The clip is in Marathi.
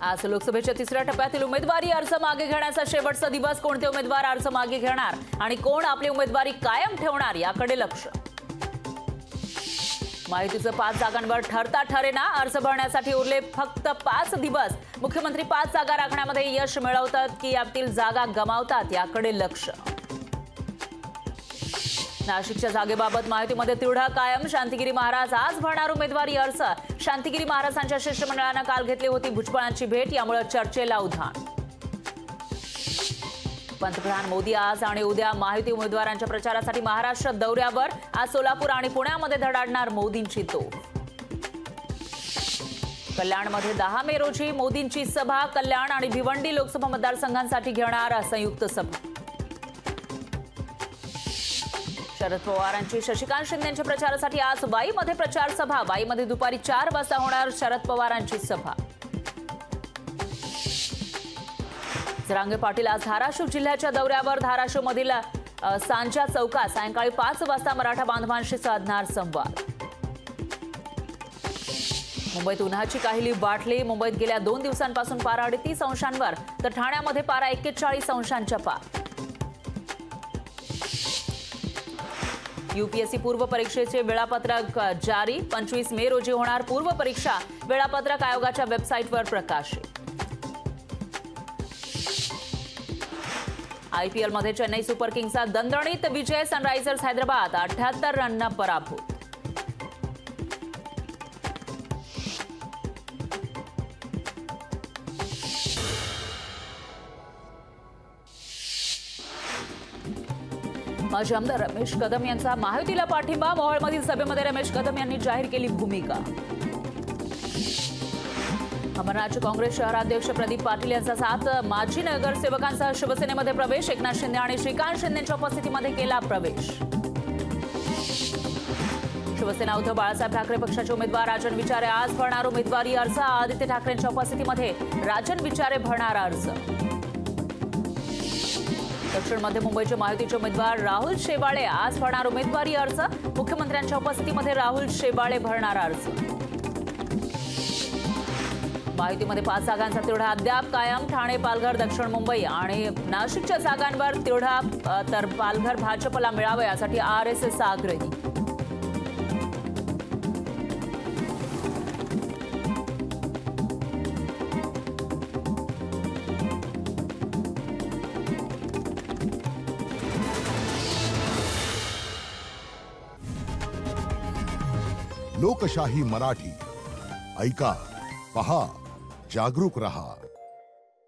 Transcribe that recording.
आज लोकसभेच्या तिसऱ्या टप्प्यातील उमेदवारी अर्ज मागे घेण्याचा शेवटचा दिवस. कोणते उमेदवार अर्ज मागे घेणार आणि कोण आपली उमेदवारी कायम ठेवणार याकडे लक्ष. माहितीचं 5 जागांवर ठरता ठरेना. अर्ज भरण्यासाठी उरले फक्त 5 दिवस. मुख्यमंत्री 5 जागा राखण्यामध्ये यश मिळवतात की यातील जागा गमावतात याकडे लक्ष. नाशिकच्या जागेबाबत माहितीमध्ये तिढा कायम. शांतिगिरी महाराज आज भरणार उमेदवारी अर्ज. शांतिगिरी महाराजांच्या शिष्टमंडळानं काल घेतली होती भुजबळांची भेट, यामुळे चर्चेला उधाण. पंतप्रधान मोदी आज आणि उद्या माहिती उमेदवारांच्या प्रचारासाठी महाराष्ट्र दौऱ्यावर. आज सोलापूर आणि पुण्यामध्ये धडाडणार मोदींची तोफ. कल्याणमध्ये 10 मे रोजी मोदींची सभा. कल्याण आणि भिवंडी लोकसभा मतदारसंघांसाठी घेणार संयुक्त सभा. शरद पवारांची शशिकांत शिंदेच्या प्रचारासाठी आज वाईमध्ये प्रचार सभा. वाईमध्ये दुपारी 4 वाजता होणार शरद पवारांची सभा. जरांगे पाटील आज धाराशिव जिल्ह्याच्या दौऱ्यावर. धाराशिवमधील सांजा चौकात सायंकाळी 5 वाजता मराठा बांधवांशी साधणार संवाद. मुंबईत उन्हाची काहिली वाढली. मुंबईत गेल्या 2 दिवसांपासून पारा 38 अंशांवर तर ठाण्यामध्ये पारा 41 अंशांच्या पार. यूपीएससी पूर्व परीक्षेचे वेळापत्रक जारी. 25 मे रोजी होणार पूर्व परीक्षा. वेळापत्रक आयोगाच्या वेबसाईटवर प्रकाशित. आयपीएलमध्ये चेन्नई सुपर किंग्सचा दणदणीत विजय. सनरायझर्स हैदराबाद 78 रननं पराभूत. माजी आमदार रमेश कदम यांचा महायुतीला पाठिंबा. मोहोळमधील सभेमध्ये रमेश कदम यांनी जाहीर केली भूमिका. अमरनाथचे काँग्रेस शहराध्यक्ष प्रदीप पाटील यांचा साथ. माजी नगरसेवकांसह शिवसेनेमध्ये प्रवेश. एकनाथ शिंदे आणि श्रीकांत शिंदेच्या उपस्थितीमध्ये केला प्रवेश. शिवसेना उद्धव बाळासाहेब ठाकरे पक्षाचे उमेदवार राजन विचारे आज भरणार उमेदवारी अर्ज. आदित्य ठाकरेंच्या उपस्थितीमध्ये राजन विचारे भरणार अर्ज. दक्षिण मध्य मुंबईचे महायुतीचे उमेदवार राहुल शेवाळे आज भरणार उमेदवारी अर्ज. मुख्यमंत्र्यांच्या उपस्थितीमध्ये राहुल शेवाळे भरणार अर्ज. महायुतीमध्ये 5 जागांचा तिढा अद्याप कायम. ठाणे, पालघर, दक्षिण मुंबई आणि नाशिकच्या जागांवर तिढा. तर पालघर भाजपला मिळावे यासाठी आरएसएस आग्रही. लोकशाही मराठी ऐका, पहा, जागरूक रहा.